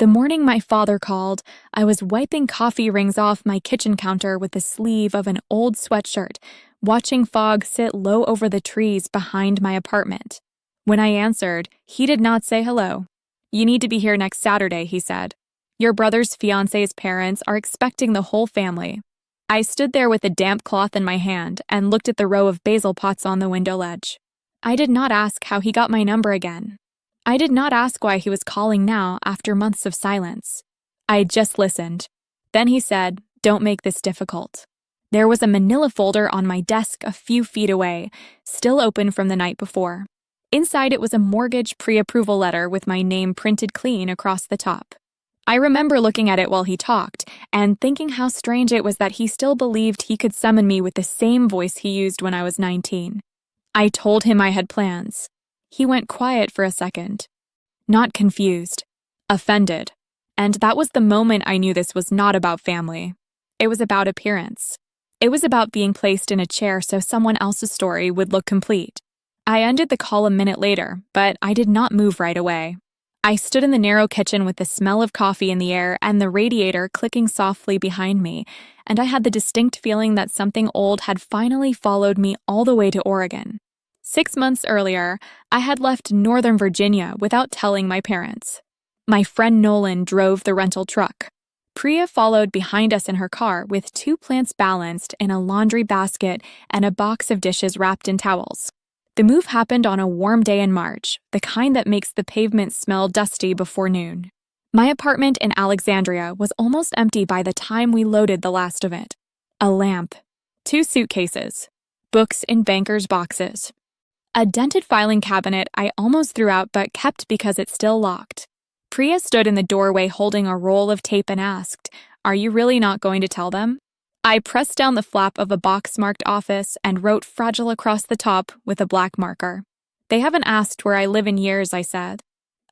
The morning my father called, I was wiping coffee rings off my kitchen counter with the sleeve of an old sweatshirt, watching fog sit low over the trees behind my apartment. When I answered, he did not say hello. "You need to be here next Saturday," he said. "Your brother's fiance's parents are expecting the whole family." I stood there with a damp cloth in my hand and looked at the row of basil pots on the window ledge. I did not ask how he got my number again. I did not ask why he was calling now after months of silence. I just listened. Then he said, "Don't make this difficult." There was a manila folder on my desk a few feet away, still open from the night before. Inside it was a mortgage pre-approval letter with my name printed clean across the top. I remember looking at it while he talked and thinking how strange it was that he still believed he could summon me with the same voice he used when I was 19. I told him I had plans. He went quiet for a second. Not confused, offended. And that was the moment I knew this was not about family. It was about appearance. It was about being placed in a chair so someone else's story would look complete. I ended the call a minute later, but I did not move right away. I stood in the narrow kitchen with the smell of coffee in the air and the radiator clicking softly behind me, and I had the distinct feeling that something old had finally followed me all the way to Oregon. 6 months earlier, I had left Northern Virginia without telling my parents. My friend Nolan drove the rental truck. Priya followed behind us in her car with 2 plants balanced in a laundry basket and a box of dishes wrapped in towels. The move happened on a warm day in March, the kind that makes the pavement smell dusty before noon. My apartment in Alexandria was almost empty by the time we loaded the last of it. A lamp, 2 suitcases, books in bankers' boxes. A dented filing cabinet I almost threw out but kept because it's still locked. Priya stood in the doorway holding a roll of tape and asked, "Are you really not going to tell them?" I pressed down the flap of a box marked office and wrote fragile across the top with a black marker. "They haven't asked where I live in years," I said.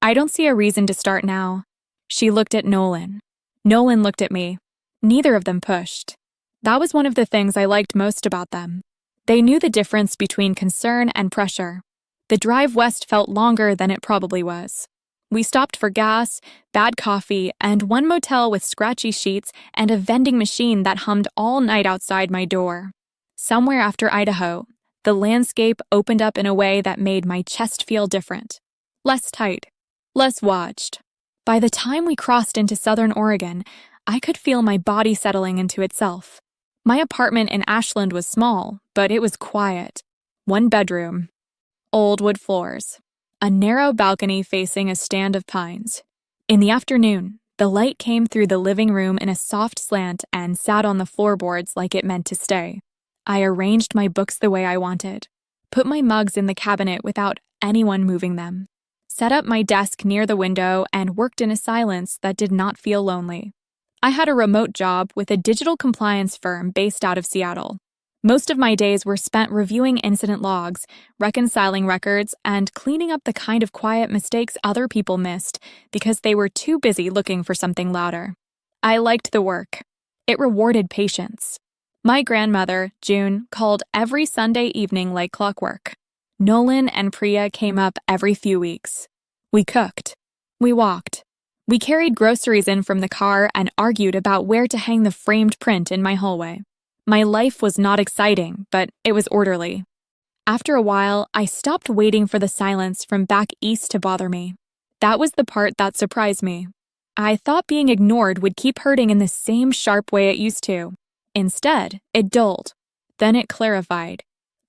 "I don't see a reason to start now." She looked at Nolan. Nolan looked at me. Neither of them pushed. That was one of the things I liked most about them. They knew the difference between concern and pressure. The drive west felt longer than it probably was. We stopped for gas, bad coffee, and one motel with scratchy sheets and a vending machine that hummed all night outside my door. Somewhere after Idaho, the landscape opened up in a way that made my chest feel different. Less tight, less watched. By the time we crossed into southern Oregon, I could feel my body settling into itself. My apartment in Ashland was small, but it was quiet. 1 bedroom, old wood floors. A narrow balcony facing a stand of pines. In the afternoon, the light came through the living room in a soft slant and sat on the floorboards like it meant to stay. I arranged my books the way I wanted, put my mugs in the cabinet without anyone moving them, set up my desk near the window, and worked in a silence that did not feel lonely. I had a remote job with a digital compliance firm based out of Seattle. Most of my days were spent reviewing incident logs, reconciling records, and cleaning up the kind of quiet mistakes other people missed because they were too busy looking for something louder. I liked the work. It rewarded patience. My grandmother, June, called every Sunday evening like clockwork. Nolan and Priya came up every few weeks. We cooked. We walked. We carried groceries in from the car and argued about where to hang the framed print in my hallway. My life was not exciting, but it was orderly. After a while, I stopped waiting for the silence from back east to bother me. That was the part that surprised me. I thought being ignored would keep hurting in the same sharp way it used to. Instead, it dulled. Then it clarified.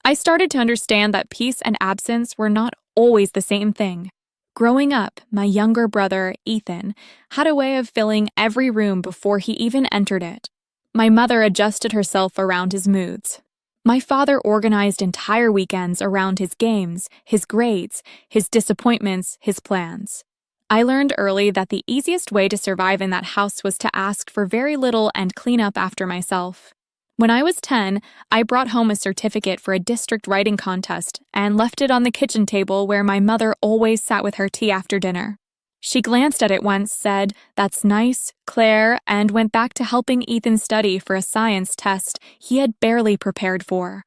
I started to understand that peace and absence were not always the same thing. Growing up, my younger brother, Ethan, had a way of filling every room before he even entered it. My mother adjusted herself around his moods. My father organized entire weekends around his games, his grades, his disappointments, his plans. I learned early that the easiest way to survive in that house was to ask for very little and clean up after myself. When I was 10, I brought home a certificate for a district writing contest and left it on the kitchen table where my mother always sat with her tea after dinner. She glanced at it once, said, "That's nice, Claire," and went back to helping Ethan study for a science test he had barely prepared for.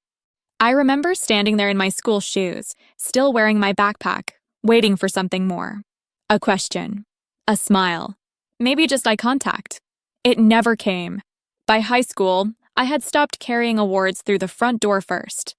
I remember standing there in my school shoes, still wearing my backpack, waiting for something more. A question. A smile. Maybe just eye contact. It never came. By high school, I had stopped carrying awards through the front door first.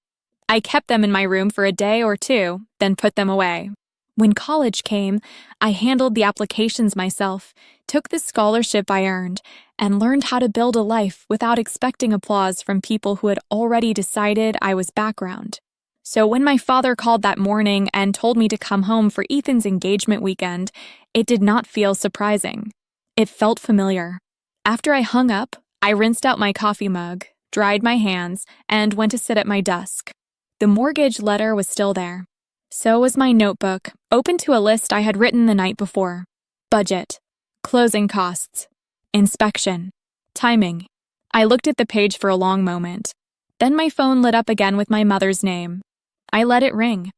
I kept them in my room for a day or two, then put them away. When college came, I handled the applications myself, took the scholarship I earned, and learned how to build a life without expecting applause from people who had already decided I was background. So when my father called that morning and told me to come home for Ethan's engagement weekend, it did not feel surprising. It felt familiar. After I hung up, I rinsed out my coffee mug, dried my hands, and went to sit at my desk. The mortgage letter was still there. So was my notebook, open to a list I had written the night before. Budget, closing costs, inspection, timing. I looked at the page for a long moment. Then my phone lit up again with my mother's name. I let it ring.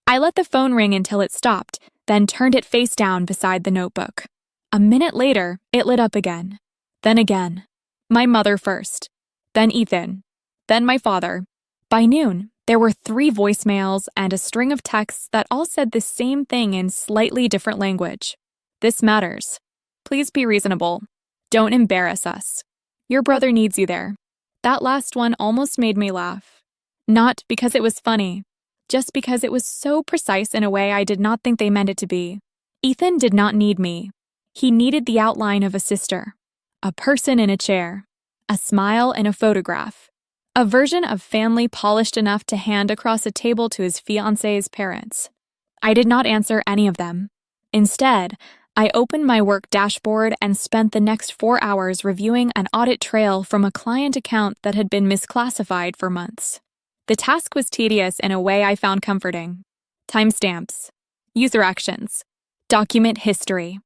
I let the phone ring until it stopped, then turned it face down beside the notebook. A minute later, it lit up again. Then again. My mother first. Then Ethan. Then my father. By noon, there were 3 voicemails and a string of texts that all said the same thing in slightly different language. This matters. Please be reasonable. Don't embarrass us. Your brother needs you there. That last one almost made me laugh. Not because it was funny, just because it was so precise in a way I did not think they meant it to be. Ethan did not need me. He needed the outline of a sister, a person in a chair, a smile in a photograph, a version of family polished enough to hand across a table to his fiancé's parents. I did not answer any of them. Instead, I opened my work dashboard and spent the next 4 hours reviewing an audit trail from a client account that had been misclassified for months. The task was tedious in a way I found comforting. Timestamps, user actions, document history.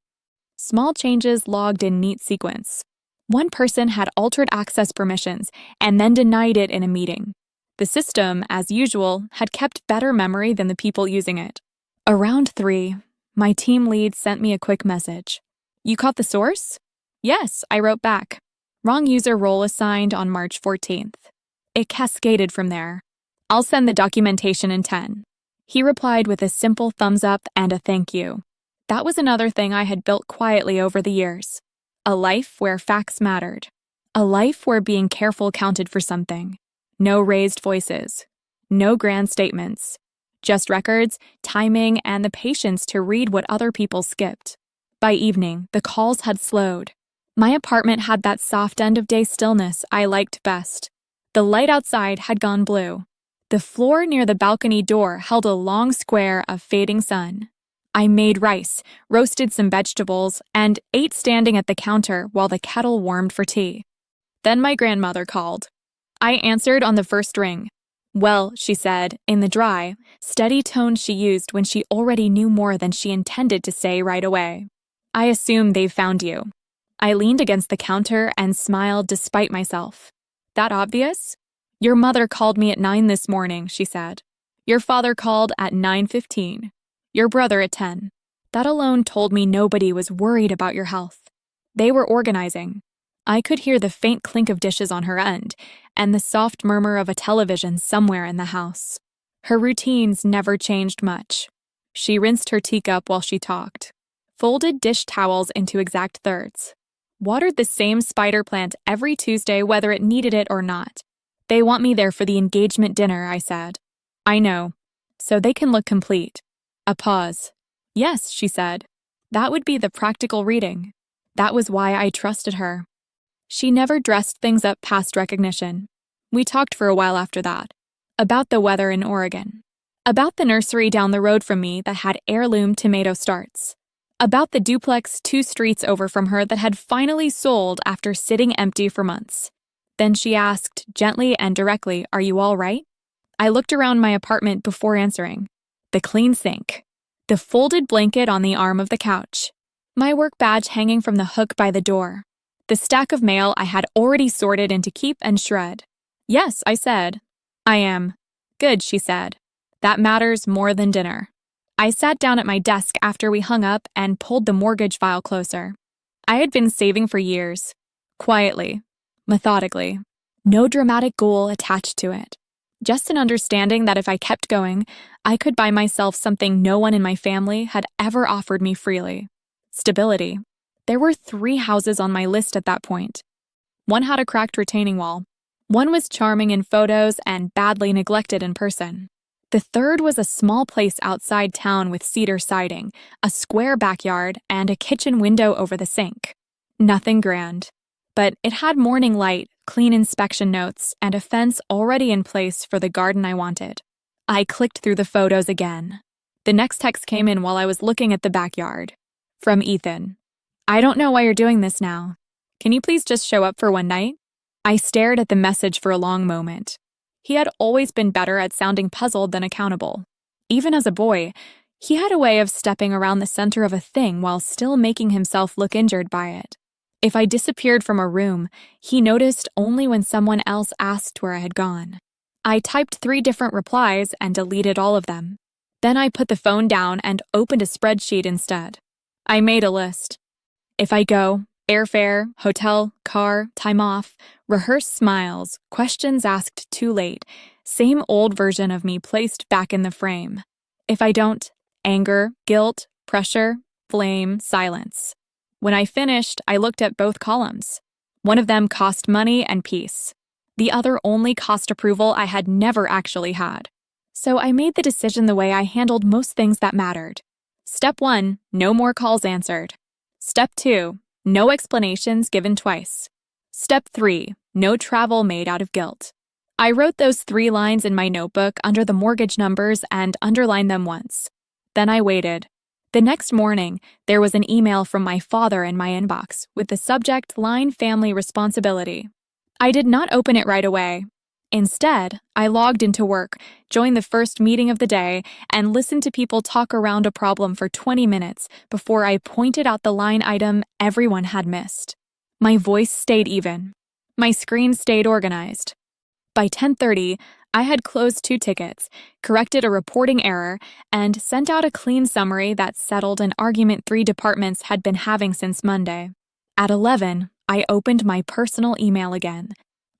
Small changes logged in neat sequence. One person had altered access permissions and then denied it in a meeting. The system, as usual, had kept better memory than the people using it. Around 3, my team lead sent me a quick message. You caught the source? Yes, I wrote back. Wrong user role assigned on March 14th. It cascaded from there. I'll send the documentation in 10. He replied with a simple thumbs up and a thank you. That was another thing I had built quietly over the years. A life where facts mattered. A life where being careful counted for something. No raised voices. No grand statements. Just records, timing, and the patience to read what other people skipped. By evening, the calls had slowed. My apartment had that soft end-of-day stillness I liked best. The light outside had gone blue. The floor near the balcony door held a long square of fading sun. I made rice, roasted some vegetables, and ate standing at the counter while the kettle warmed for tea. Then my grandmother called. I answered on the first ring. Well, she said, in the dry, steady tone she used when she already knew more than she intended to say right away. I assume they've found you. I leaned against the counter and smiled despite myself. That obvious? Your mother called me at 9 this morning, she said. Your father called at 9:15. Your brother at 10. That alone told me nobody was worried about your health. They were organizing. I could hear the faint clink of dishes on her end and the soft murmur of a television somewhere in the house. Her routines never changed much. She rinsed her teacup while she talked, folded dish towels into exact thirds, watered the same spider plant every Tuesday whether it needed it or not. They want me there for the engagement dinner, I said. I know. So they can look complete. A pause. Yes, she said. That would be the practical reading. That was why I trusted her. She never dressed things up past recognition. We talked for a while after that. About the weather in Oregon. About the nursery down the road from me that had heirloom tomato starts. About the duplex 2 streets over from her that had finally sold after sitting empty for months. Then she asked, gently and directly, "Are you all right?" I looked around my apartment before answering. The clean sink. The folded blanket on the arm of the couch. My work badge hanging from the hook by the door. The stack of mail I had already sorted into keep and shred. Yes, I said. I am. Good, she said. That matters more than dinner. I sat down at my desk after we hung up and pulled the mortgage file closer. I had been saving for years. Quietly. Methodically. No dramatic goal attached to it. Just an understanding that if I kept going, I could buy myself something no one in my family had ever offered me freely. Stability. There were 3 houses on my list at that point. One had a cracked retaining wall. One was charming in photos and badly neglected in person. The third was a small place outside town with cedar siding, a square backyard, and a kitchen window over the sink. Nothing grand. But it had morning light, clean inspection notes, and a fence already in place for the garden I wanted. I clicked through the photos again. The next text came in while I was looking at the backyard. From Ethan. I don't know why you're doing this now. Can you please just show up for one night? I stared at the message for a long moment. He had always been better at sounding puzzled than accountable. Even as a boy, he had a way of stepping around the center of a thing while still making himself look injured by it. If I disappeared from a room, he noticed only when someone else asked where I had gone. I typed 3 different replies and deleted all of them. Then I put the phone down and opened a spreadsheet instead. I made a list. If I go, airfare, hotel, car, time off, rehearsed smiles, questions asked too late, same old version of me placed back in the frame. If I don't, anger, guilt, pressure, flame, silence. When I finished, I looked at both columns. One of them cost money and peace. The other only cost approval I had never actually had. So I made the decision the way I handled most things that mattered. Step 1, no more calls answered. Step 2, no explanations given twice. Step 3, no travel made out of guilt. I wrote those 3 lines in my notebook under the mortgage numbers and underlined them once. Then I waited. The next morning, there was an email from my father in my inbox with the subject line family responsibility. I did not open it right away. Instead, I logged into work, joined the first meeting of the day, and listened to people talk around a problem for 20 minutes before I pointed out the line item everyone had missed. My voice stayed even. My screen stayed organized. By 10:30, I had closed 2 tickets, corrected a reporting error, and sent out a clean summary that settled an argument 3 departments had been having since Monday. At 11, I opened my personal email again.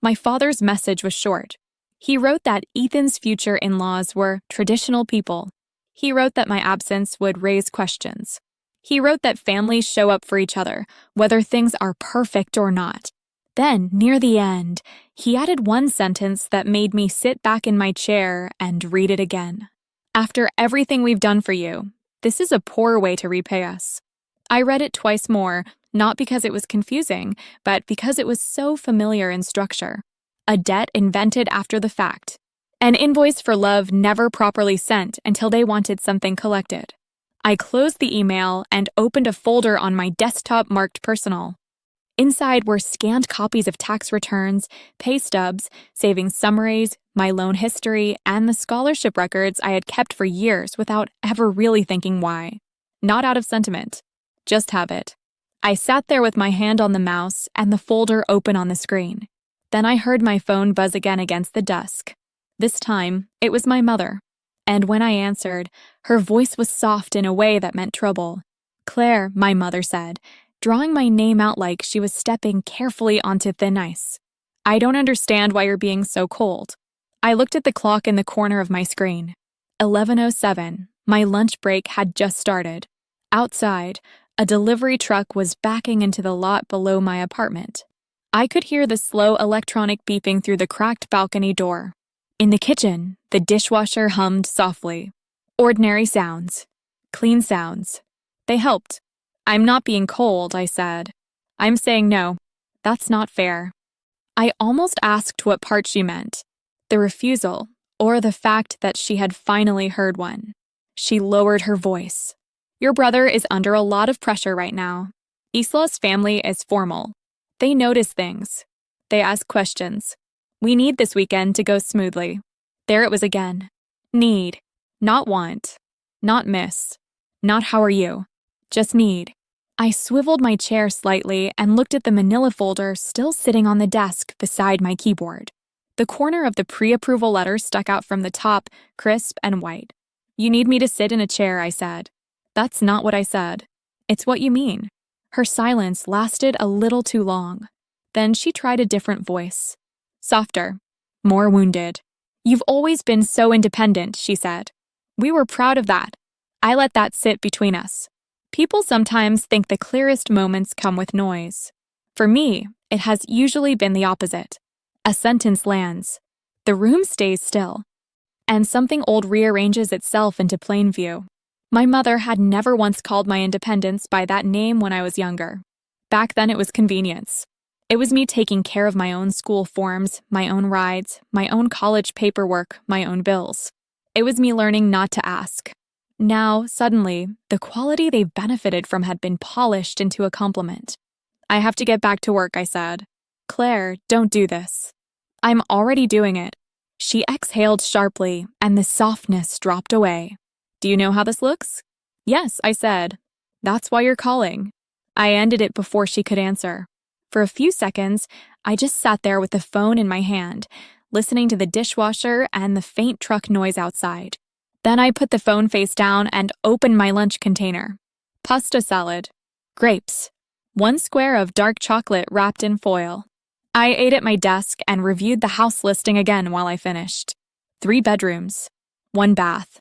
My father's message was short. He wrote that Ethan's future in-laws were traditional people. He wrote that my absence would raise questions. He wrote that families show up for each other, whether things are perfect or not. Then, near the end, he added one sentence that made me sit back in my chair and read it again. After everything we've done for you, this is a poor way to repay us. I read it twice more, not because it was confusing, but because it was so familiar in structure. A debt invented after the fact. An invoice for love never properly sent until they wanted something collected. I closed the email and opened a folder on my desktop marked personal. Inside were scanned copies of tax returns, pay stubs, savings summaries, my loan history, and the scholarship records I had kept for years without ever really thinking why. Not out of sentiment, just habit. I sat there with my hand on the mouse and the folder open on the screen. Then I heard my phone buzz again against the dusk. This time, it was my mother. And when I answered, her voice was soft in a way that meant trouble. "Claire," my mother said, drawing my name out like she was stepping carefully onto thin ice. "I don't understand why you're being so cold." I looked at the clock in the corner of my screen. 11:07. My lunch break had just started. Outside, a delivery truck was backing into the lot below my apartment. I could hear the slow electronic beeping through the cracked balcony door. In the kitchen, the dishwasher hummed softly. Ordinary sounds. Clean sounds. They helped. "I'm not being cold," I said. "I'm saying no. That's not fair." I almost asked what part she meant. The refusal, or the fact that she had finally heard one. She lowered her voice. "Your brother is under a lot of pressure right now. Isla's family is formal. They notice things. They ask questions. We need this weekend to go smoothly." There it was again. Need. Not want. Not miss. Not how are you. Just need. I swiveled my chair slightly and looked at the manila folder still sitting on the desk beside my keyboard. The corner of the pre-approval letter stuck out from the top, crisp and white. "You need me to sit in a chair," I said. "That's not what I said. It's what you mean." Her silence lasted a little too long. Then she tried a different voice. Softer. More wounded. "You've always been so independent," she said. "We were proud of that. I let that sit between us. People sometimes think the clearest moments come with noise. For me, it has usually been the opposite. A sentence lands. The room stays still. And something old rearranges itself into plain view. My mother had never once called my independence by that name when I was younger. Back then it was convenience. It was me taking care of my own school forms, my own rides, my own college paperwork, my own bills. It was me learning not to ask. Now, suddenly, the quality they benefited from had been polished into a compliment. I have to get back to work, I said. Claire, don't do this. I'm already doing it. She exhaled sharply, and the softness dropped away. Do you know how this looks? Yes, I said. That's why you're calling. I ended it before she could answer. For a few seconds, I just sat there with the phone in my hand, listening to the dishwasher and the faint truck noise outside. Then I put the phone face down and opened my lunch container. Pasta salad. Grapes. 1 square of dark chocolate wrapped in foil. I ate at my desk and reviewed the house listing again while I finished. 3 bedrooms. 1 bath.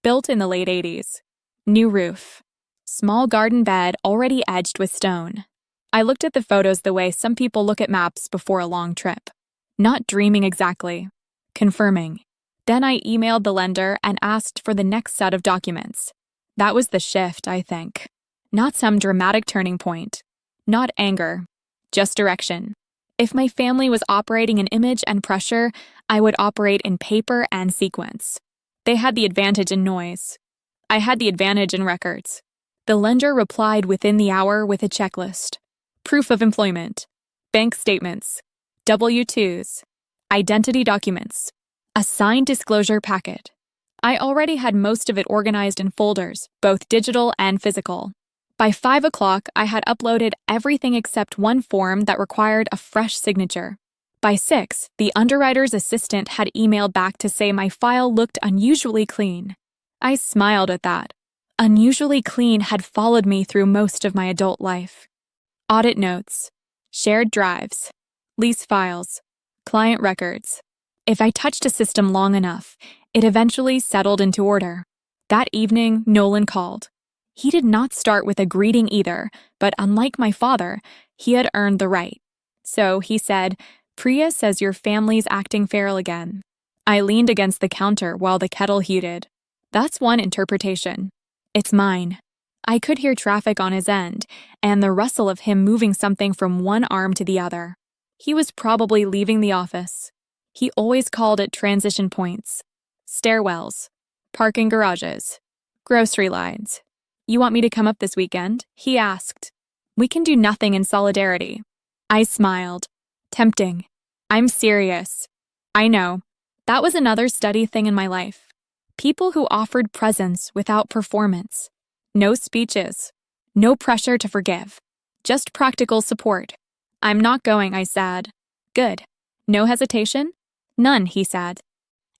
Built in the late 80s. New roof. Small garden bed already edged with stone. I looked at the photos the way some people look at maps before a long trip. Not dreaming exactly. Confirming. Then I emailed the lender and asked for the next set of documents. That was the shift, I think. Not some dramatic turning point. Not anger. Just direction. If my family was operating in image and pressure, I would operate in paper and sequence. They had the advantage in noise. I had the advantage in records. The lender replied within the hour with a checklist. Proof of employment. Bank statements. W-2s. Identity documents. A signed disclosure packet. I already had most of it organized in folders, both digital and physical. By 5 o'clock, I had uploaded everything except one form that required a fresh signature. By 6, the underwriter's assistant had emailed back to say my file looked unusually clean. I smiled at that. Unusually clean had followed me through most of my adult life. Audit notes. Shared drives. Lease files. Client records. If I touched a system long enough, it eventually settled into order. That evening, Nolan called. He did not start with a greeting either, but unlike my father, he had earned the right. So he said, "Priya says your family's acting feral again." I leaned against the counter while the kettle heated. That's one interpretation. It's mine. I could hear traffic on his end, and the rustle of him moving something from one arm to the other. He was probably leaving the office. He always called it transition points. Stairwells. Parking garages. Grocery lines. You want me to come up this weekend? He asked. We can do nothing in solidarity. I smiled. Tempting. I'm serious. I know. That was another steady thing in my life. People who offered presence without performance. No speeches. No pressure to forgive. Just practical support. I'm not going, I said. Good. No hesitation? None, he said.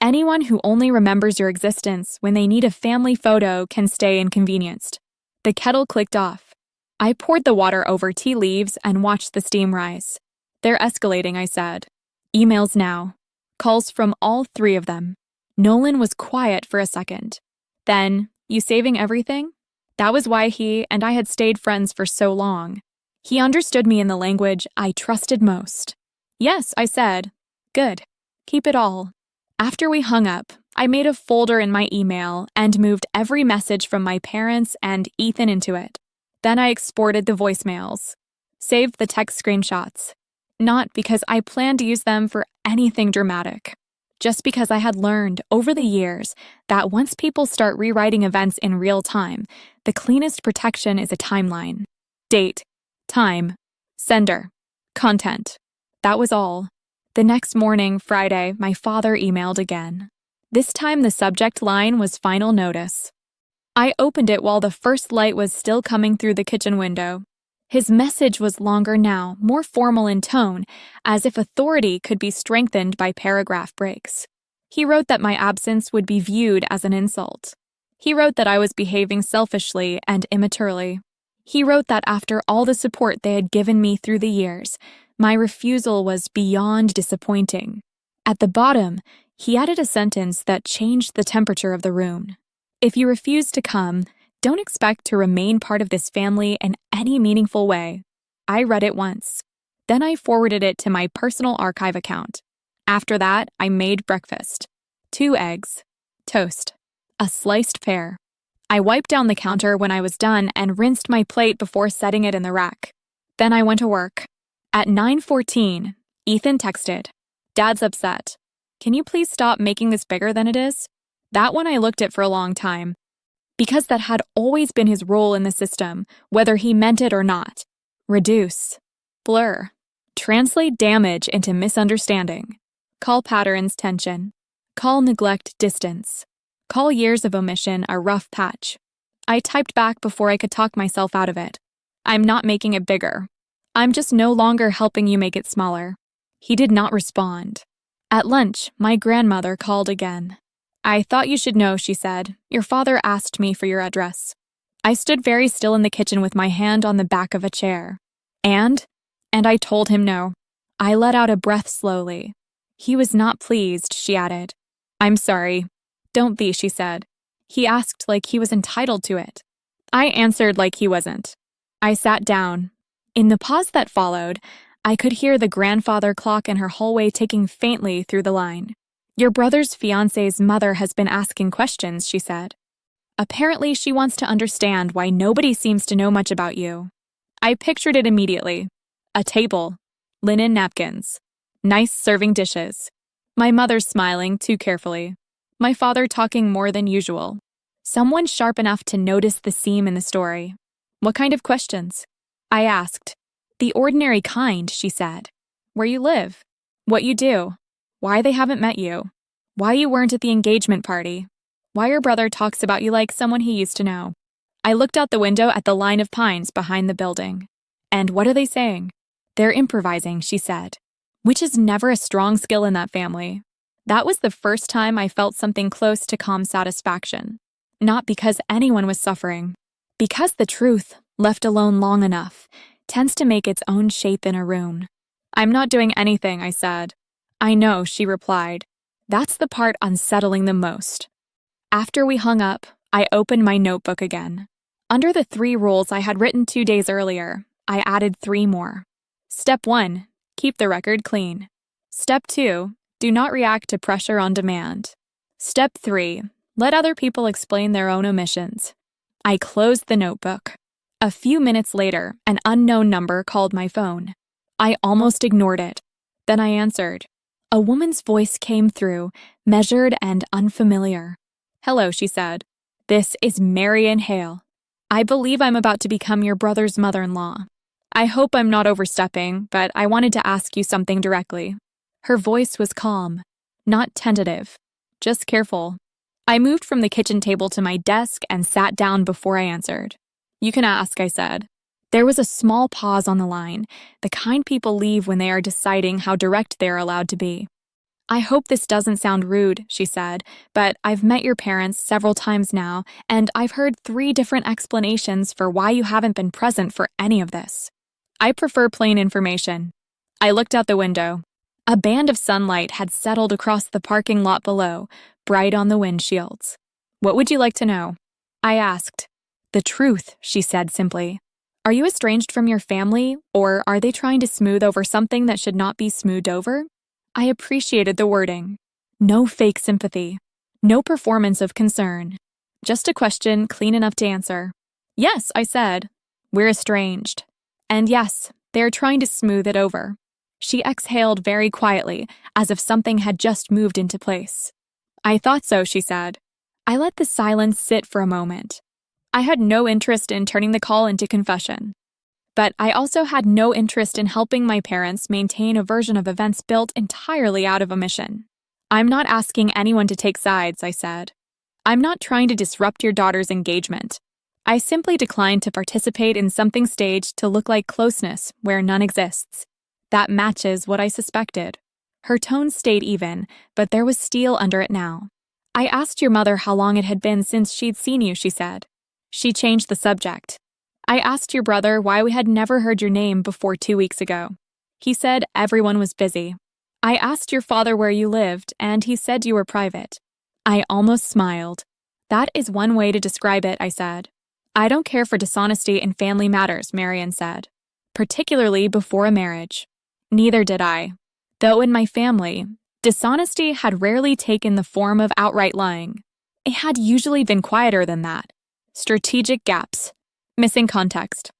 Anyone who only remembers your existence when they need a family photo can stay inconvenienced. The kettle clicked off. I poured the water over tea leaves and watched the steam rise. They're escalating, I said. Emails now. Calls from all 3 of them. Nolan was quiet for a second. Then, you saving everything? That was why he and I had stayed friends for so long. He understood me in the language I trusted most. Yes, I said. Good. Keep it all. After we hung up, I made a folder in my email and moved every message from my parents and Ethan into it. Then I exported the voicemails. Saved the text screenshots. Not because I planned to use them for anything dramatic. Just because I had learned over the years that once people start rewriting events in real time, the cleanest protection is a timeline. Date, time, sender, content. That was all. The next morning, Friday, my father emailed again. This time the subject line was final notice. I opened it while the first light was still coming through the kitchen window. His message was longer now, more formal in tone, as if authority could be strengthened by paragraph breaks. He wrote that my absence would be viewed as an insult. He wrote that I was behaving selfishly and immaturely. He wrote that after all the support they had given me through the years, my refusal was beyond disappointing. At the bottom, he added a sentence that changed the temperature of the room. If you refuse to come, Don't expect to remain part of this family in any meaningful way. I read it once. Then I forwarded it to my personal archive account. After that, I made breakfast. 2 eggs, toast, a sliced pear. I wiped down the counter when I was done and rinsed my plate before setting it in the rack. Then I went to work. At 9:14, Ethan texted, "Dad's upset. Can you please stop making this bigger than it is?" That one I looked at for a long time, because that had always been his role in the system, whether he meant it or not. Reduce, blur, translate damage into misunderstanding. Call patterns tension. Call neglect distance. Call years of omission a rough patch. I typed back before I could talk myself out of it. I'm not making it bigger. I'm just no longer helping you make it smaller. He did not respond. At lunch, my grandmother called again. "I thought you should know," she said. "Your father asked me for your address." I stood very still in the kitchen with my hand on the back of a chair. And I told him no. I let out a breath slowly. "He was not pleased," she added. "I'm sorry." "Don't be," she said. "He asked like he was entitled to it." I answered like he wasn't. I sat down. In the pause that followed, I could hear the grandfather clock in her hallway ticking faintly through the line. "Your brother's fiancé's mother has been asking questions," she said. "Apparently she wants to understand why nobody seems to know much about you." I pictured it immediately. A table, linen napkins, nice serving dishes. My mother smiling too carefully. My father talking more than usual. Someone sharp enough to notice the seam in the story. "What kind of questions?" I asked. "The ordinary kind," she said. "Where you live, what you do, why they haven't met you, why you weren't at the engagement party, why your brother talks about you like someone he used to know." I looked out the window at the line of pines behind the building. "And what are they saying?" "They're improvising," she said, which is never a strong skill in that family. That was the first time I felt something close to calm satisfaction. Not because anyone was suffering. Because the truth, left alone long enough, tends to make its own shape in a room. "I'm not doing anything," I said. "I know," she replied. "That's the part unsettling the most." After we hung up, I opened my notebook again. Under the 3 rules I had written 2 days earlier, I added 3 more. Step 1, keep the record clean. Step 2, do not react to pressure on demand. Step 3, let other people explain their own omissions. I closed the notebook. A few minutes later, an unknown number called my phone. I almost ignored it. Then I answered. A woman's voice came through, measured and unfamiliar. "Hello," she said. "This is Marian Hale. I believe I'm about to become your brother's mother-in-law. I hope I'm not overstepping, but I wanted to ask you something directly." Her voice was calm, not tentative, just careful. I moved from the kitchen table to my desk and sat down before I answered. "You can ask," I said. There was a small pause on the line, the kind people leave when they are deciding how direct they are allowed to be. "I hope this doesn't sound rude," she said, "but I've met your parents several times now, and I've heard 3 different explanations for why you haven't been present for any of this. I prefer plain information." I looked out the window. A band of sunlight had settled across the parking lot below, bright on the windshields. "What would you like to know?" I asked. "The truth," she said simply. "Are you estranged from your family, or are they trying to smooth over something that should not be smoothed over?" I appreciated the wording. No fake sympathy. No performance of concern. Just a question clean enough to answer. "Yes," I said. "We're estranged. And yes, they are trying to smooth it over." She exhaled very quietly, as if something had just moved into place. "I thought so," she said. I let the silence sit for a moment. I had no interest in turning the call into confession. But I also had no interest in helping my parents maintain a version of events built entirely out of omission. "I'm not asking anyone to take sides," I said. "I'm not trying to disrupt your daughter's engagement. I simply declined to participate in something staged to look like closeness where none exists. That matches what I suspected." Her tone stayed even, but there was steel under it now. "I asked your mother how long it had been since she'd seen you," she said. She changed the subject. "I asked your brother why we had never heard your name before 2 weeks ago. He said everyone was busy. I asked your father where you lived, and he said you were private." I almost smiled. "That is one way to describe it," I said. I don't care for dishonesty in family matters, Marian said, particularly before a marriage. Neither did I. Though in my family, dishonesty had rarely taken the form of outright lying. It had usually been quieter than that. Strategic gaps, missing context,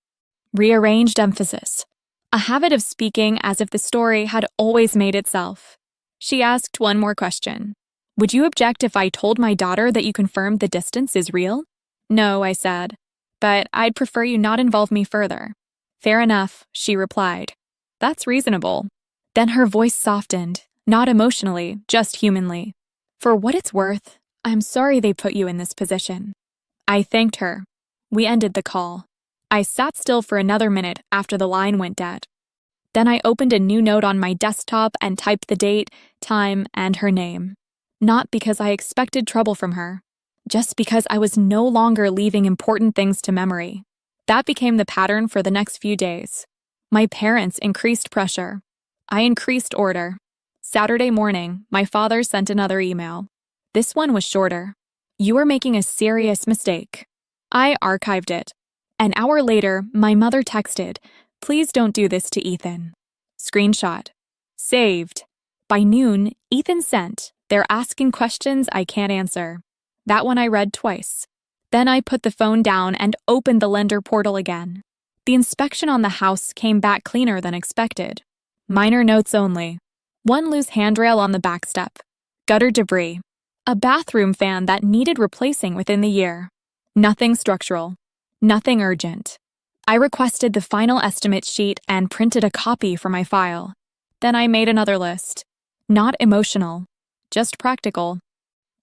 rearranged emphasis, a habit of speaking as if the story had always made itself. She asked one more question. Would you object if I told my daughter that you confirmed the distance is real? No, I said, but I'd prefer you not involve me further. Fair enough, she replied. That's reasonable. Then her voice softened, not emotionally, just humanly. For what it's worth, I'm sorry they put you in this position. I thanked her. We ended the call. I sat still for another minute after the line went dead. Then I opened a new note on my desktop and typed the date, time, and her name. Not because I expected trouble from her, just because I was no longer leaving important things to memory. That became the pattern for the next few days. My parents increased pressure. I increased order. Saturday morning, my father sent another email. This one was shorter. You are making a serious mistake. I archived it. An hour later, my mother texted, please don't do this to Ethan. Screenshot. Saved. By noon, Ethan sent, they're asking questions I can't answer. That one I read twice. Then I put the phone down and opened the lender portal again. The inspection on the house came back cleaner than expected. Minor notes only. One loose handrail on the back step. Gutter debris. A bathroom fan that needed replacing within the year. Nothing structural. Nothing urgent. I requested the final estimate sheet and printed a copy for my file. Then I made another list. Not emotional, just practical.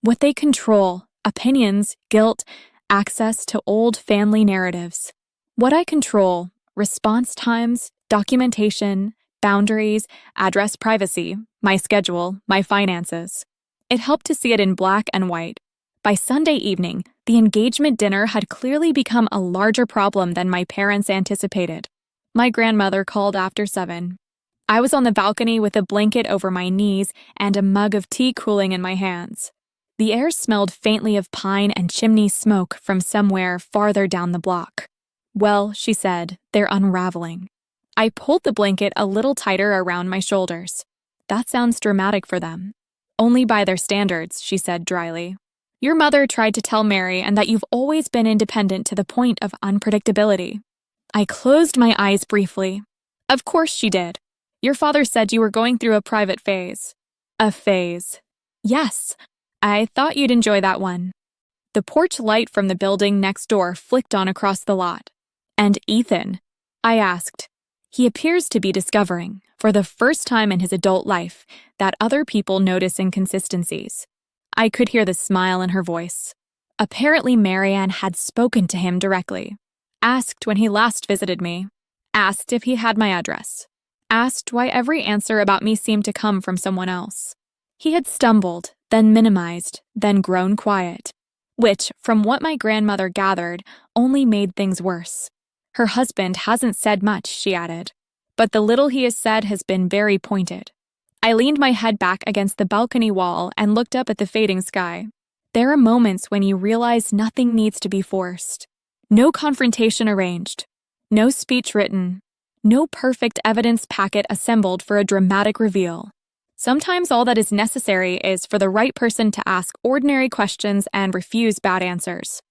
What they control, opinions, guilt, access to old family narratives. What I control, response times, documentation, boundaries, address privacy, my schedule, my finances. It helped to see it in black and white. By Sunday evening, the engagement dinner had clearly become a larger problem than my parents anticipated. My grandmother called after 7. I was on the balcony with a blanket over my knees and a mug of tea cooling in my hands. The air smelled faintly of pine and chimney smoke from somewhere farther down the block. Well, she said, they're unraveling. I pulled the blanket a little tighter around my shoulders. That sounds dramatic for them. Only by their standards, she said dryly. Your mother tried to tell Mary and that you've always been independent to the point of unpredictability. I closed my eyes briefly. Of course she did. Your father said you were going through a private phase. A phase. Yes, I thought you'd enjoy that one. The porch light from the building next door flicked on across the lot. And Ethan? I asked. He appears to be discovering, for the first time in his adult life, that other people notice inconsistencies. I could hear the smile in her voice. Apparently Marianne had spoken to him directly. Asked when he last visited me. Asked if he had my address. Asked why every answer about me seemed to come from someone else. He had stumbled, then minimized, then grown quiet. Which, from what my grandmother gathered, only made things worse. Her husband hasn't said much, she added. But the little he has said has been very pointed. I leaned my head back against the balcony wall and looked up at the fading sky. There are moments when you realize nothing needs to be forced. No confrontation arranged. No speech written. No perfect evidence packet assembled for a dramatic reveal. Sometimes all that is necessary is for the right person to ask ordinary questions and refuse bad answers.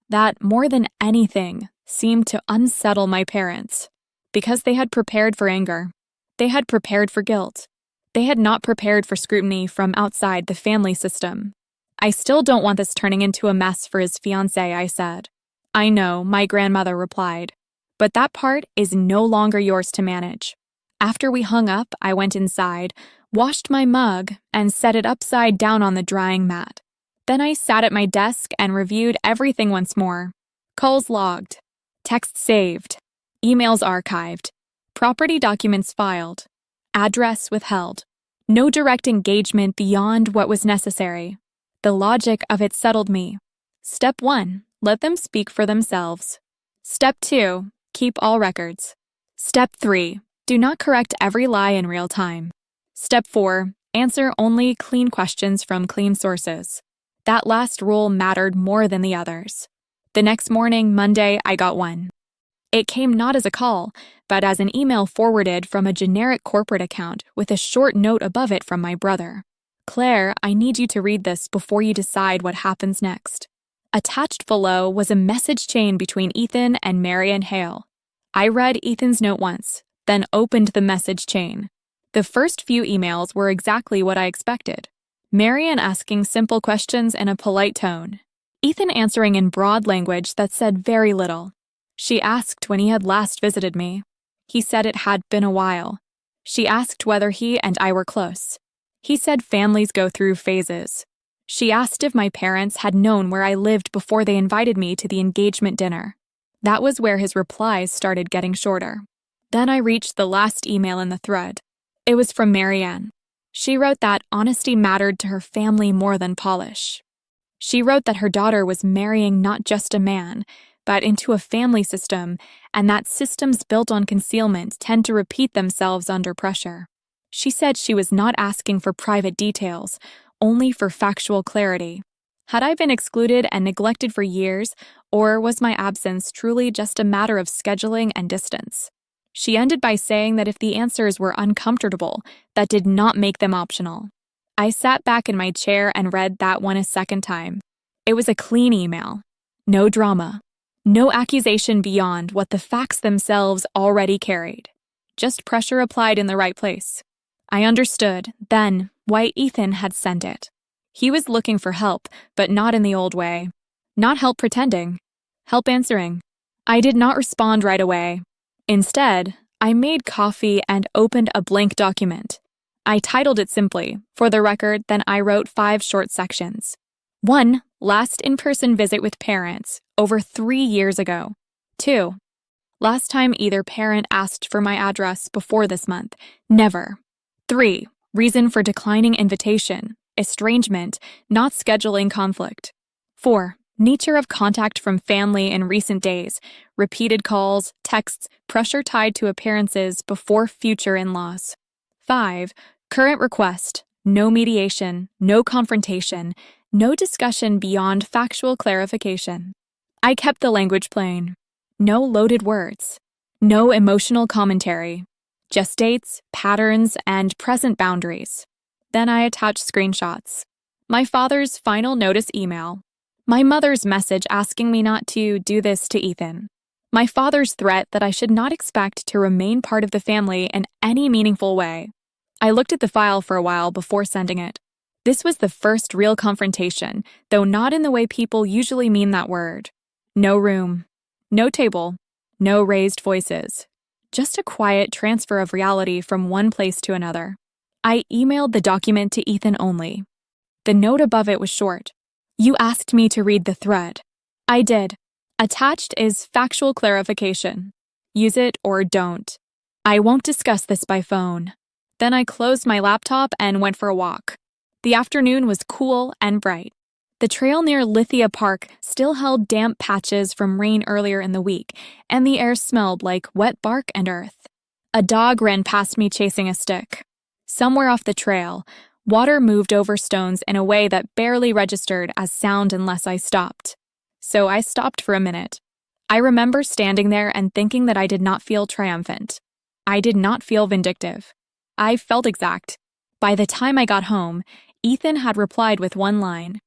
That, more than anything, seemed to unsettle my parents. Because they had prepared for anger. They had prepared for guilt. They had not prepared for scrutiny from outside the family system. I still don't want this turning into a mess for his fiancée, I said. I know, my grandmother replied. But that part is no longer yours to manage. After we hung up, I went inside, washed my mug, and set it upside down on the drying mat. Then I sat at my desk and reviewed everything once more. Calls logged. Text saved. Emails archived. Property documents filed. Address withheld. No direct engagement beyond what was necessary. The logic of it settled me. Step 1, let them speak for themselves. Step 2, keep all records. Step 3, do not correct every lie in real time. Step 4, answer only clean questions from clean sources. That last rule mattered more than the others. The next morning, Monday, I got one. It came not as a call, but as an email forwarded from a generic corporate account with a short note above it from my brother. Claire, I need you to read this before you decide what happens next. Attached below was a message chain between Ethan and Marianne Hale. I read Ethan's note once, then opened the message chain. The first few emails were exactly what I expected. Marianne asking simple questions in a polite tone. Ethan answering in broad language that said very little. She asked when he had last visited me. He said it had been a while. She asked whether he and I were close. He said families go through phases. She asked if my parents had known where I lived before they invited me to the engagement dinner. That was where his replies started getting shorter. Then I reached the last email in the thread. It was from Marianne. She wrote that honesty mattered to her family more than polish. She wrote that her daughter was marrying not just a man, but into a family system, and that systems built on concealment tend to repeat themselves under pressure. She said she was not asking for private details, only for factual clarity. Had I been excluded and neglected for years, or was my absence truly just a matter of scheduling and distance? She ended by saying that if the answers were uncomfortable, that did not make them optional. I sat back in my chair and read that one a second time. It was a clean email. No drama. No accusation beyond what the facts themselves already carried. Just pressure applied in the right place. I understood, then, why Ethan had sent it. He was looking for help, but not in the old way. Not help pretending. Help answering. I did not respond right away. Instead, I made coffee and opened a blank document. I titled it simply, for the record, then I wrote 5 short sections. 1. Last in-person visit with parents, over 3 years ago. 2. Last time either parent asked for my address before this month. Never. 3. Reason for declining invitation, estrangement, not scheduling conflict. 4. Nature of contact from family in recent days, repeated calls, texts, pressure tied to appearances before future in-laws. 5. Current request, no mediation, no confrontation, no discussion beyond factual clarification. I kept the language plain. No loaded words. No emotional commentary. Just dates, patterns, and present boundaries. Then I attached screenshots. My father's final notice email. My mother's message asking me not to do this to Ethan. My father's threat that I should not expect to remain part of the family in any meaningful way. I looked at the file for a while before sending it. This was the first real confrontation, though not in the way people usually mean that word. No room. No table. No raised voices. Just a quiet transfer of reality from one place to another. I emailed the document to Ethan only. The note above it was short. You asked me to read the thread. I did. Attached is factual clarification. Use it or don't. I won't discuss this by phone. Then I closed my laptop and went for a walk. The afternoon was cool and bright. The trail near Lithia Park still held damp patches from rain earlier in the week, and the air smelled like wet bark and earth. A dog ran past me chasing a stick. Somewhere off the trail, water moved over stones in a way that barely registered as sound unless I stopped. So I stopped for a minute. I remember standing there and thinking that I did not feel triumphant. I did not feel vindictive. I felt exact. By the time I got home, Ethan had replied with one line.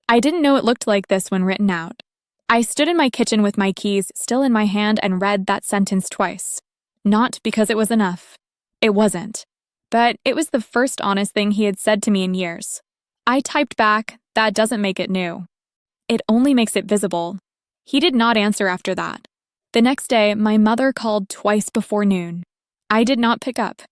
I didn't know it looked like this when written out. I stood in my kitchen with my keys still in my hand and read that sentence twice. Not because it was enough. It wasn't. But it was the first honest thing he had said to me in years. I typed back, that doesn't make it new. It only makes it visible. He did not answer after that. The next day, my mother called twice before noon. I did not pick up.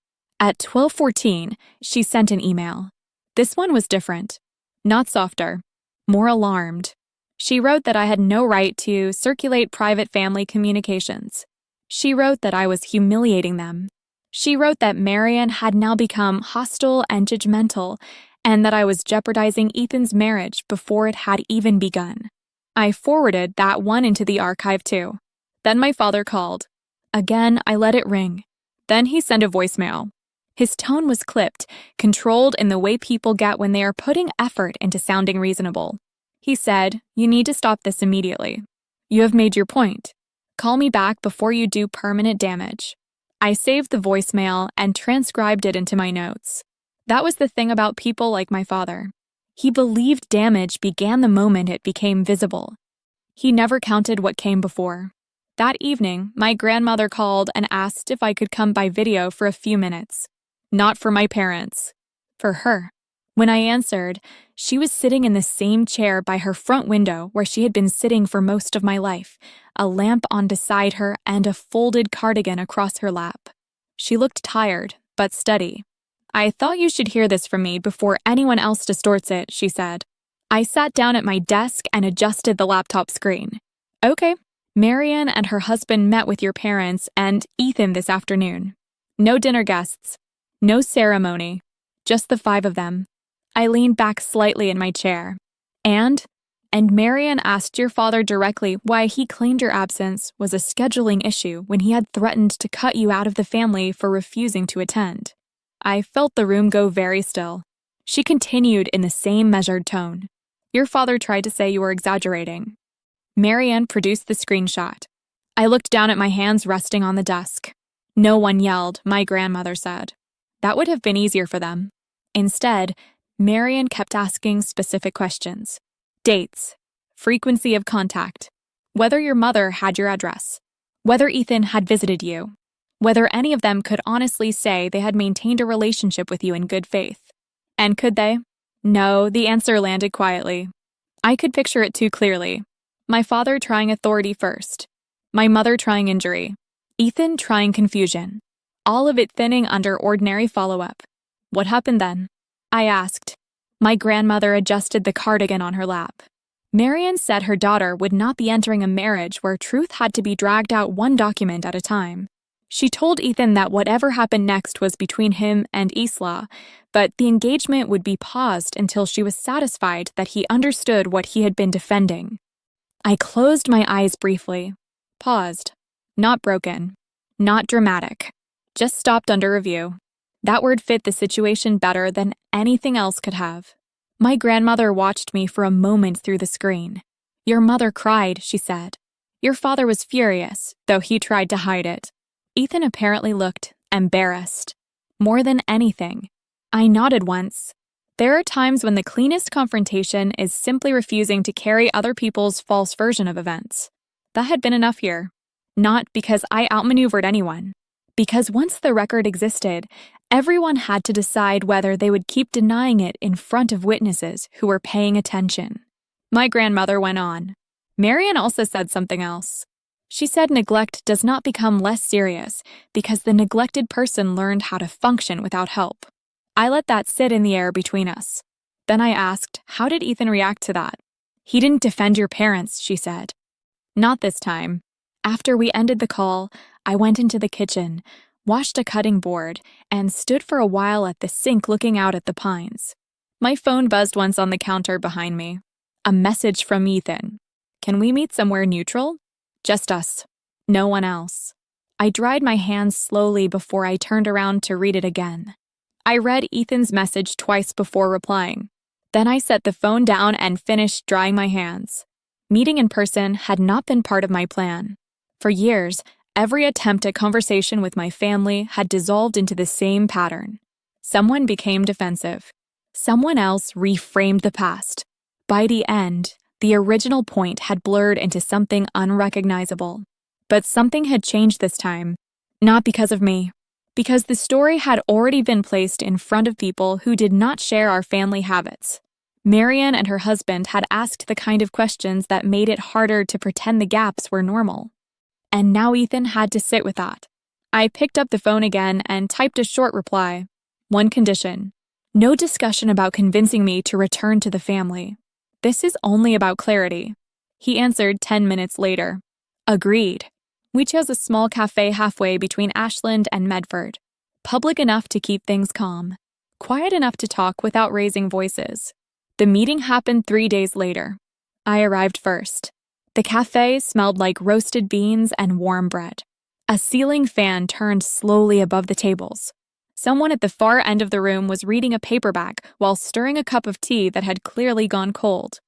At 12:14, she sent an email. This one was different. Not softer. More alarmed. She wrote that I had no right to circulate private family communications. She wrote that I was humiliating them. She wrote that Marianne had now become hostile and judgmental, and that I was jeopardizing Ethan's marriage before it had even begun. I forwarded that one into the archive too. Then my father called. Again, I let it ring. Then he sent a voicemail. His tone was clipped, controlled in the way people get when they are putting effort into sounding reasonable. He said, "You need to stop this immediately." You have made your point. Call me back before you do permanent damage. I saved the voicemail and transcribed it into my notes. That was the thing about people like my father. He believed damage began the moment it became visible. He never counted what came before. That evening, my grandmother called and asked if I could come by video for a few minutes. Not for my parents. For her. When I answered, she was sitting in the same chair by her front window where she had been sitting for most of my life, a lamp on beside her and a folded cardigan across her lap. She looked tired, but steady. I thought you should hear this from me before anyone else distorts it, she said. I sat down at my desk and adjusted the laptop screen. Okay, Marian and her husband met with your parents and Ethan this afternoon. No dinner guests. No ceremony. Just the 5 of them. I leaned back slightly in my chair. And Marian asked your father directly why he claimed your absence was a scheduling issue when he had threatened to cut you out of the family for refusing to attend. I felt the room go very still. She continued in the same measured tone. Your father tried to say you were exaggerating. Marian produced the screenshot. I looked down at my hands resting on the desk. No one yelled, my grandmother said. That would have been easier for them. Instead, Marian kept asking specific questions. Dates, frequency of contact, whether your mother had your address, whether Ethan had visited you, whether any of them could honestly say they had maintained a relationship with you in good faith. And could they? No, the answer landed quietly. I could picture it too clearly. My father trying authority first. My mother trying injury. Ethan trying confusion. All of it thinning under ordinary follow-up. What happened then? I asked. My grandmother adjusted the cardigan on her lap. Marian said her daughter would not be entering a marriage where truth had to be dragged out one document at a time. She told Ethan that whatever happened next was between him and Isla, but the engagement would be paused until she was satisfied that he understood what he had been defending. I closed my eyes briefly. Paused. Not broken. Not dramatic. Just stopped under review. That word fit the situation better than anything else could have. My grandmother watched me for a moment through the screen. Your mother cried, she said. Your father was furious, though he tried to hide it. Ethan apparently looked embarrassed. More than anything. I nodded once. There are times when the cleanest confrontation is simply refusing to carry other people's false version of events. That had been enough here. Not because I outmaneuvered anyone. Because once the record existed, everyone had to decide whether they would keep denying it in front of witnesses who were paying attention. My grandmother went on. Marian also said something else. She said neglect does not become less serious because the neglected person learned how to function without help. I let that sit in the air between us. Then I asked, how did Ethan react to that? He didn't defend your parents, she said. Not this time. After we ended the call, I went into the kitchen, washed a cutting board, and stood for a while at the sink looking out at the pines. My phone buzzed once on the counter behind me. A message from Ethan. Can we meet somewhere neutral? Just us. No one else. I dried my hands slowly before I turned around to read it again. I read Ethan's message twice before replying. Then I set the phone down and finished drying my hands. Meeting in person had not been part of my plan. For years, every attempt at conversation with my family had dissolved into the same pattern. Someone became defensive. Someone else reframed the past. By the end, the original point had blurred into something unrecognizable. But something had changed this time. Not because of me. Because the story had already been placed in front of people who did not share our family habits. Marian and her husband had asked the kind of questions that made it harder to pretend the gaps were normal. And now Ethan had to sit with that. I picked up the phone again and typed a short reply. One condition. No discussion about convincing me to return to the family. This is only about clarity. He answered 10 minutes later. Agreed. We chose a small cafe halfway between Ashland and Medford. Public enough to keep things calm. Quiet enough to talk without raising voices. The meeting happened 3 days later. I arrived first. The cafe smelled like roasted beans and warm bread. A ceiling fan turned slowly above the tables. Someone at the far end of the room was reading a paperback while stirring a cup of tea that had clearly gone cold.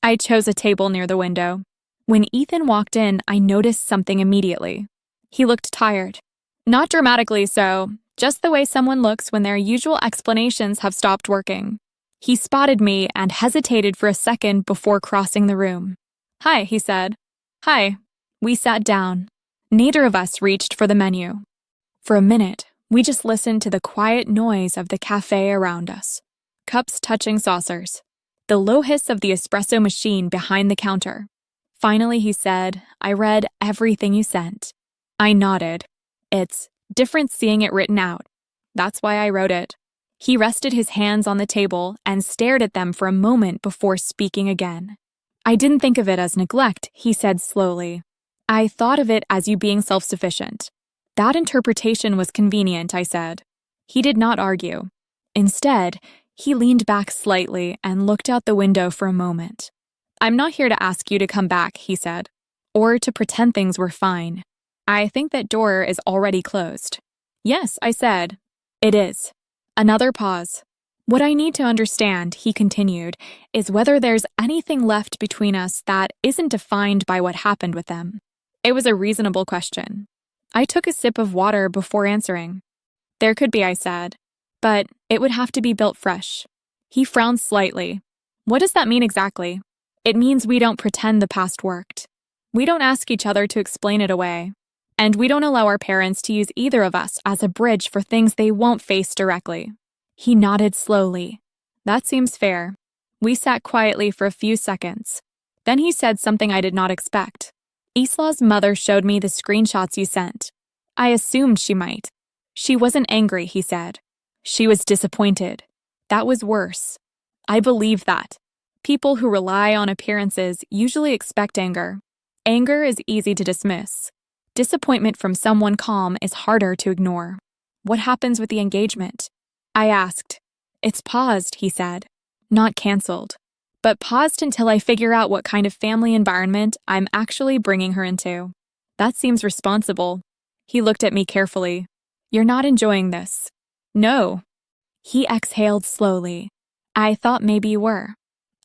I chose a table near the window. When Ethan walked in, I noticed something immediately. He looked tired. Not dramatically so, just the way someone looks when their usual explanations have stopped working. He spotted me and hesitated for a second before crossing the room. "Hi," he said. "Hi." We sat down. Neither of us reached for the menu. For a minute, we just listened to the quiet noise of the cafe around us. Cups touching saucers. The low hiss of the espresso machine behind the counter. Finally, he said, "I read everything you sent." I nodded. "It's different seeing it written out. That's why I wrote it." He rested his hands on the table and stared at them for a moment before speaking again. "I didn't think of it as neglect," he said slowly. "I thought of it as you being self-sufficient." "That interpretation was convenient," I said. He did not argue. Instead, he leaned back slightly and looked out the window for a moment. "I'm not here to ask you to come back," he said, "or to pretend things were fine. I think that door is already closed." "Yes," I said. "It is." Another pause. "What I need to understand," he continued, "is whether there's anything left between us that isn't defined by what happened with them." It was a reasonable question. I took a sip of water before answering. "There could be," I said, "but it would have to be built fresh." He frowned slightly. "What does that mean exactly?" "It means we don't pretend the past worked. We don't ask each other to explain it away. And we don't allow our parents to use either of us as a bridge for things they won't face directly." He nodded slowly. "That seems fair." We sat quietly for a few seconds. Then he said something I did not expect. "Isla's mother showed me the screenshots you sent. I assumed she might." "She wasn't angry," he said. "She was disappointed. That was worse." I believe that. People who rely on appearances usually expect anger. Anger is easy to dismiss. Disappointment from someone calm is harder to ignore. "What happens with the engagement?" I asked. "It's paused," he said. "Not canceled, but paused until I figure out what kind of family environment I'm actually bringing her into." "That seems responsible." He looked at me carefully. "You're not enjoying this." "No." He exhaled slowly. "I thought maybe you were."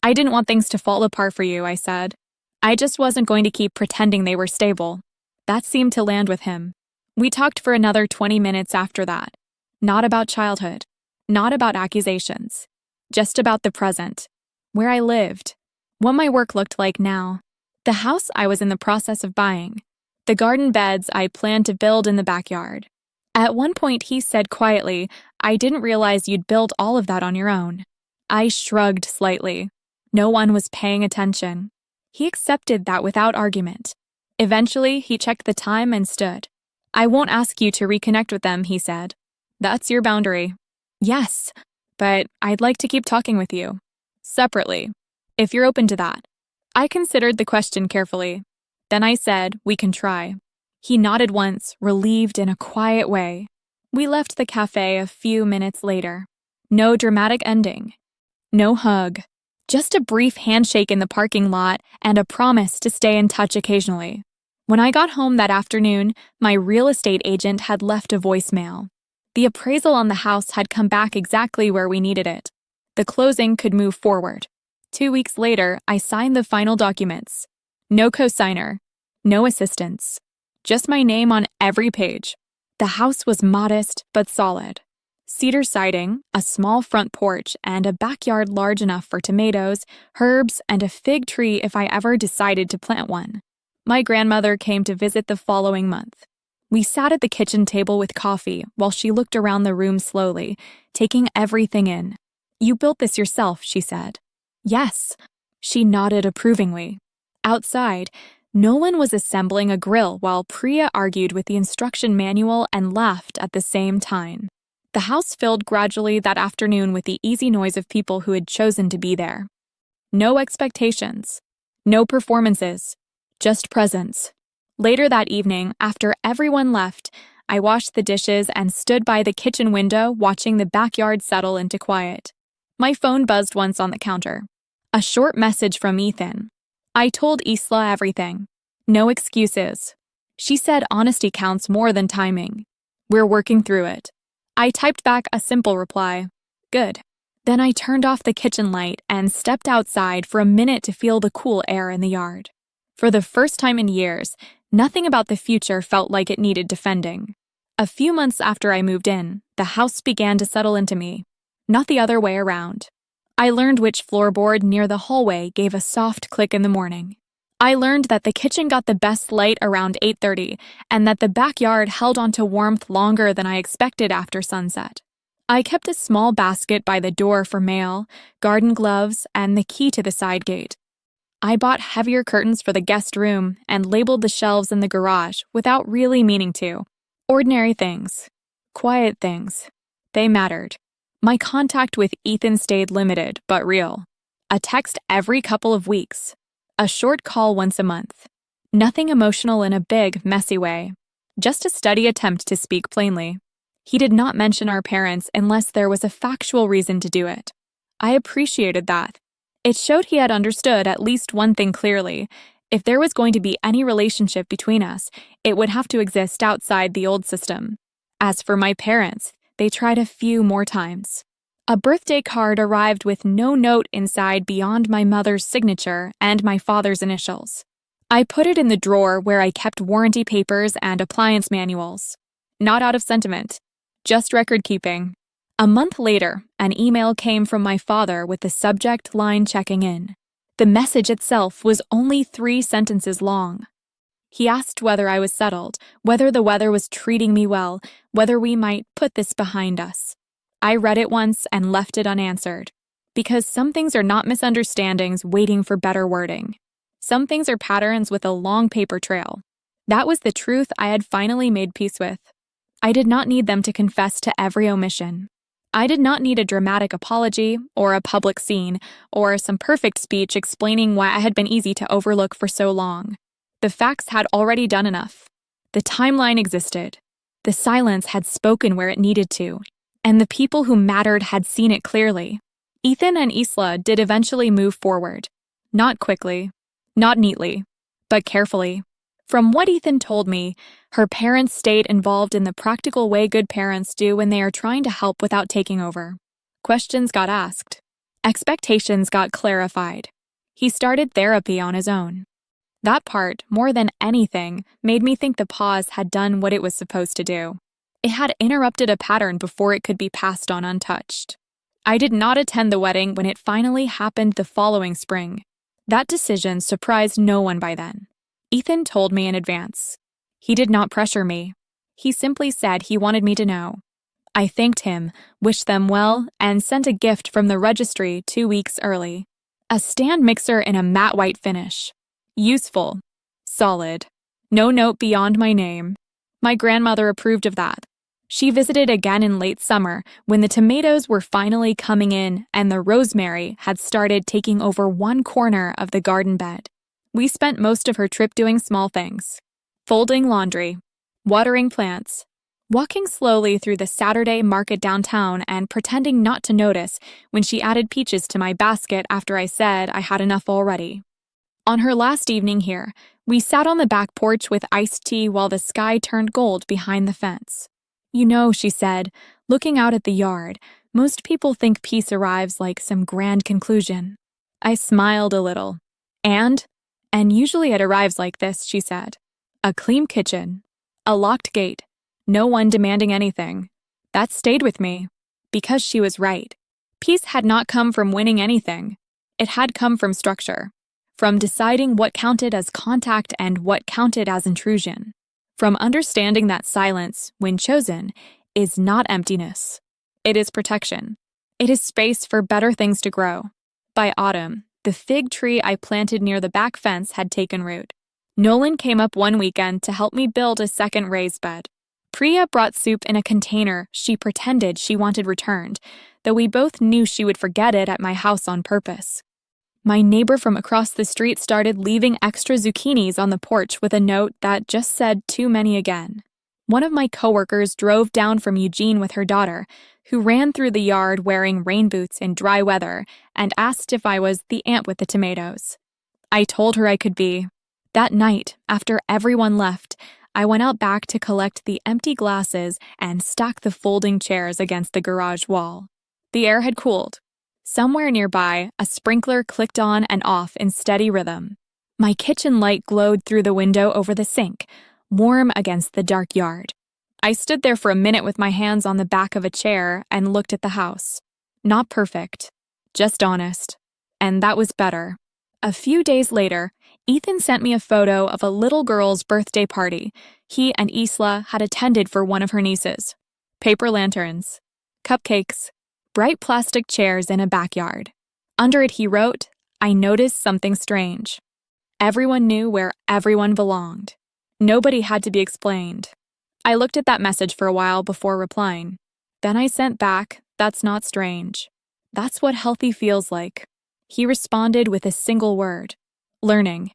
"I didn't want things to fall apart for you," I said. "I just wasn't going to keep pretending they were stable." That seemed to land with him. We talked for another 20 minutes after that. Not about childhood. Not about accusations. Just about the present. Where I lived. What my work looked like now. The house I was in the process of buying. The garden beds I planned to build in the backyard. At one point he said quietly, "I didn't realize you'd build all of that on your own." I shrugged slightly. No one was paying attention. He accepted that without argument. Eventually, he checked the time and stood. "I won't ask you to reconnect with them," he said. "That's your boundary." "Yes, but I'd like to keep talking with you. Separately, if you're open to that." I considered the question carefully. Then I said, "We can try." He nodded once, relieved in a quiet way. We left the cafe a few minutes later. No dramatic ending. No hug. Just a brief handshake in the parking lot and a promise to stay in touch occasionally. When I got home that afternoon, my real estate agent had left a voicemail. The appraisal on the house had come back exactly where we needed it. The closing could move forward. 2 weeks later, I signed the final documents. No cosigner. No assistance. Just my name on every page. The house was modest but solid. Cedar siding, a small front porch, and a backyard large enough for tomatoes, herbs, and a fig tree if I ever decided to plant one. My grandmother came to visit the following month. We sat at the kitchen table with coffee while she looked around the room slowly, taking everything in. "You built this yourself," she said. "Yes." She nodded approvingly. Outside, no one was assembling a grill while Priya argued with the instruction manual and laughed at the same time. The house filled gradually that afternoon with the easy noise of people who had chosen to be there. No expectations. No performances. Just presence. Later that evening, after everyone left, I washed the dishes and stood by the kitchen window watching the backyard settle into quiet. My phone buzzed once on the counter. A short message from Ethan. I told Isla everything. No excuses. She said honesty counts more than timing. We're working through it. I typed back a simple reply. Good. Then I turned off the kitchen light and stepped outside for a minute to feel the cool air in the yard. For the first time in years, nothing about the future felt like it needed defending. A few months after I moved in, the house began to settle into me, not the other way around. I learned which floorboard near the hallway gave a soft click in the morning. I learned that the kitchen got the best light around 8:30 and that the backyard held onto warmth longer than I expected after sunset. I kept a small basket by the door for mail, garden gloves, and the key to the side gate. I bought heavier curtains for the guest room and labeled the shelves in the garage without really meaning to. Ordinary things. Quiet things. They mattered. My contact with Ethan stayed limited but real. A text every couple of weeks. A short call once a month. Nothing emotional in a big, messy way. Just a steady attempt to speak plainly. He did not mention our parents unless there was a factual reason to do it. I appreciated that. It showed he had understood at least one thing clearly. If there was going to be any relationship between us, it would have to exist outside the old system. As for my parents, they tried a few more times. A birthday card arrived with no note inside beyond my mother's signature and my father's initials. I put it in the drawer where I kept warranty papers and appliance manuals. Not out of sentiment, just record keeping. A month later, an email came from my father with the subject line checking in. The message itself was only 3 sentences long. He asked whether I was settled, whether the weather was treating me well, whether we might put this behind us. I read it once and left it unanswered. Because some things are not misunderstandings waiting for better wording. Some things are patterns with a long paper trail. That was the truth I had finally made peace with. I did not need them to confess to every omission. I did not need a dramatic apology, or a public scene, or some perfect speech explaining why I had been easy to overlook for so long. The facts had already done enough. The timeline existed. The silence had spoken where it needed to, and the people who mattered had seen it clearly. Ethan and Isla did eventually move forward. Not quickly, not neatly, but carefully. From what Ethan told me, her parents stayed involved in the practical way good parents do when they are trying to help without taking over. Questions got asked. Expectations got clarified. He started therapy on his own. That part, more than anything, made me think the pause had done what it was supposed to do. It had interrupted a pattern before it could be passed on untouched. I did not attend the wedding when it finally happened the following spring. That decision surprised no one by then. Ethan told me in advance. He did not pressure me. He simply said he wanted me to know. I thanked him, wished them well, and sent a gift from the registry 2 weeks early. A stand mixer in a matte white finish. Useful. Solid. No note beyond my name. My grandmother approved of that. She visited again in late summer when the tomatoes were finally coming in and the rosemary had started taking over one corner of the garden bed. We spent most of her trip doing small things. Folding laundry, watering plants, walking slowly through the Saturday market downtown and pretending not to notice when she added peaches to my basket after I said I had enough already. On her last evening here, we sat on the back porch with iced tea while the sky turned gold behind the fence. You know, she said, looking out at the yard, most people think peace arrives like some grand conclusion. I smiled a little. And usually it arrives like this, she said. A clean kitchen, a locked gate, no one demanding anything. That stayed with me, because she was right. Peace had not come from winning anything. It had come from structure, from deciding what counted as contact and what counted as intrusion, from understanding that silence, when chosen, is not emptiness. It is protection. It is space for better things to grow. By autumn, the fig tree I planted near the back fence had taken root. Nolan came up one weekend to help me build a second raised bed. Priya brought soup in a container she pretended she wanted returned, though we both knew she would forget it at my house on purpose. My neighbor from across the street started leaving extra zucchinis on the porch with a note that just said too many again. One of my coworkers drove down from Eugene with her daughter, who ran through the yard wearing rain boots in dry weather, and asked if I was the aunt with the tomatoes. I told her I could be. That night, after everyone left, I went out back to collect the empty glasses and stack the folding chairs against the garage wall. The air had cooled. Somewhere nearby, a sprinkler clicked on and off in steady rhythm. My kitchen light glowed through the window over the sink, warm against the dark yard. I stood there for a minute with my hands on the back of a chair and looked at the house. Not perfect, just honest. And that was better. A few days later, Ethan sent me a photo of a little girl's birthday party he and Isla had attended for one of her nieces. Paper lanterns, cupcakes, bright plastic chairs in a backyard. Under it he wrote, "I noticed something strange." Everyone knew where everyone belonged. Nobody had to be explained. I looked at that message for a while before replying. Then I sent back, "That's not strange. That's what healthy feels like." He responded with a single word, "Learning."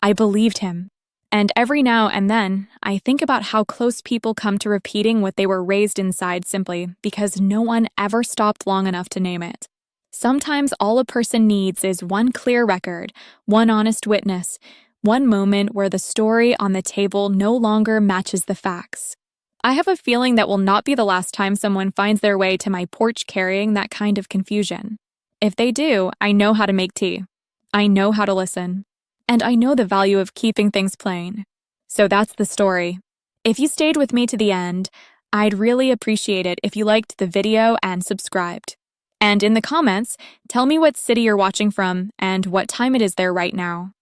I believed him. And every now and then, I think about how close people come to repeating what they were raised inside simply because no one ever stopped long enough to name it. Sometimes all a person needs is one clear record, one honest witness, one moment where the story on the table no longer matches the facts. I have a feeling that will not be the last time someone finds their way to my porch carrying that kind of confusion. If they do, I know how to make tea. I know how to listen. And I know the value of keeping things plain. So that's the story. If you stayed with me to the end, I'd really appreciate it if you liked the video and subscribed. And in the comments, tell me what city you're watching from and what time it is there right now.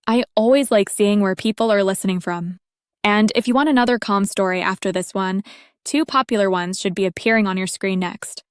I always like seeing where people are listening from. And if you want another calm story after this one, 2 popular ones should be appearing on your screen next.